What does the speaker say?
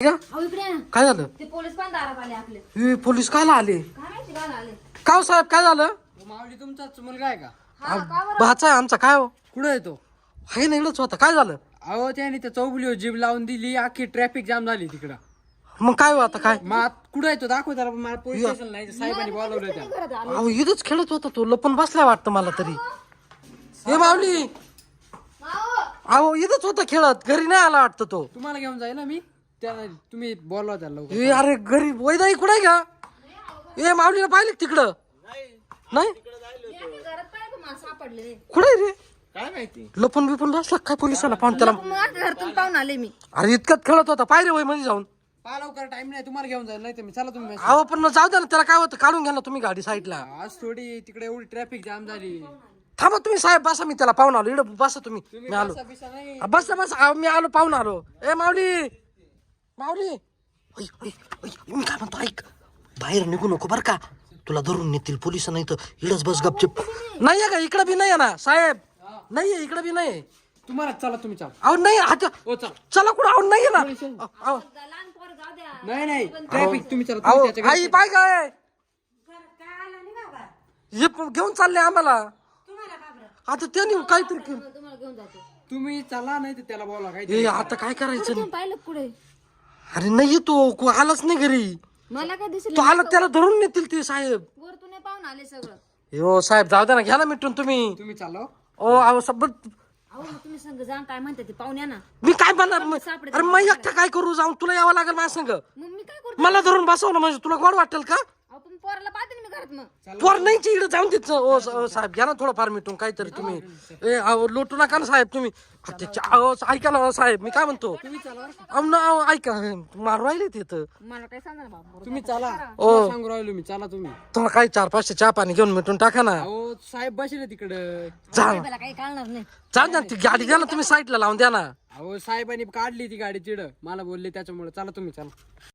का? अहो इकडे आहे ना. काय झालं? ते पोलीस पण दारात आले आपले. हे पोलीस काला आले? काय माहिती का आले? का हो साहेब काय झालं? माऊली तुमचाच मुलगा आहे का? हा का बरं? भाचा आहे आमचा. काय हो कुठं येतो? आहे ना इकडंच होता. काय झालं? अहो त्याने त्या चौगलीवर जीभ लावून दिली, अख्खी ट्रॅफिक जाम झाली तिकडं. मग काय हो आता काय? मग कुठं येतो दाखव त्याला. मला पोलीस स्टेशन नाही साहेबांनी बोलावलं त्याला. घरात आले. अहो इथंच खेळत होता तो. लपून बसलाय वाटतं मला तरी. हे माऊली माओ, अहो इथंच होता खेळत. घरी नाही आला वाटतं तो. तुम्हाला घेऊन जाईल ना मी. त्याला तुम्ही बोलवा त्याला लवकर. ए अरे घरी वैदाई कुठे का? ए माऊलीला पाहिलं का तिकडं? नाही मी घरात पाहिलं का मला सापडले. कुठे रे? काय माहिती? लपून बिपून बसला काय पोलिसाला पाहून त्याला? मग आता घरातून पाहून आले मी. अरे इतकंच खेळत होता. पायरे वय मध्ये जाऊन. पा लवकर, टाइम नाही. तुम्हाला घेऊन जाईल नाही तर मी. चला तुम्ही. अहो पण मग जाऊ द्या ना. त्याला काय होतं? काढून घ्या ना तुम्ही गाडी साईडला. आज थोडी तिकडे एवढी ट्रॅफिक जाम झाली. थांबा तुम्ही साहेब. बसा मी त्याला पाहून आलो. इकडं बसा तुम्ही. तुम्ही मी आलो. बसा बिसा नाही. बस बस मी आलो पाहून आलो. ए माऊली माऊली ओय, ओय, ओय, मी काय म्हणतो ऐक. बाहेर निघू नको बर का. तुला धरून नेतील पोलिस. नाही तर इकडंच बस गपचिप. नाहीये का? इकडं बी नाहीये ना साहेब? नाहीये इकडं बी नाही. तुम्हाला चला तुम्ही चला. अहो नाही आता हो चला. चला कुठं? अहो नाहीये ना. अहो लहान पोरं जाऊ द्या. नाही नाही ट्रॅफिक तुम्ही चला. अहो, तुम्ही त्याच्या आई पाय काय हे घेऊन चालले आम्हाला. आता त्यांनी काहीतरी केलं. तुम्हाला घेऊन जातो. तुम्ही चला नाही तर त्याला बोला काय. ए आता काय करायचं? तुम्ही पाहिलं पुढे. अरे नाही तो आलाच नाही घरी. मला काय दिसलं? तो आला त्याला धरून नेतील ते साहेब. वरतून पाहून आले सगळं. हो साहेब जाऊ द्या ना. घ्या ना मिटून तुम्ही. तुम्ही चला. ओ अहो सबत अहो मग तुम्ही संग जा काय म्हणते ते पाहुण्या ना. मी काय म्हणणार सापडे अरे मग एकटा काय करू? जाऊन तुला यावं लागेल माझ्या संग. मग मी काय करतो? मला धरून बसवलं म्हणजे तुला गोड वाटेल का? अहो पण पोराला पाहते ना मी घरात मग. पोर नाही इकडे जाऊन देत. ओ साहेब घ्या ना थोडंफार मिटून काहीतरी तुम्ही. ए अहो लोटू नका ना साहेब तुम्ही. अहो ऐका ना साहेब मी काय म्हणतो. अहो ना अहो, ऐका मारू राहिले तिथं. मला काय सांगा ना बाबा. तुम्ही चला. ओ. तुम्हाला सांगू राहिलो मी. चला तुम्ही. थोडं काही 4-5 चहा पाणी घेऊन मिटून टाका ना. अहो साहेब बसले तिकडं. जा साहेबाला काही कळणार नाही. जाऊ द्या ना, ती गाडी द्या ना तुम्ही साईडला लावून द्या ना. अहो साहेबांनी काढली ती गाडी तिड. मला बोलले त्याच्यामुळे. चला तुम्ही चला.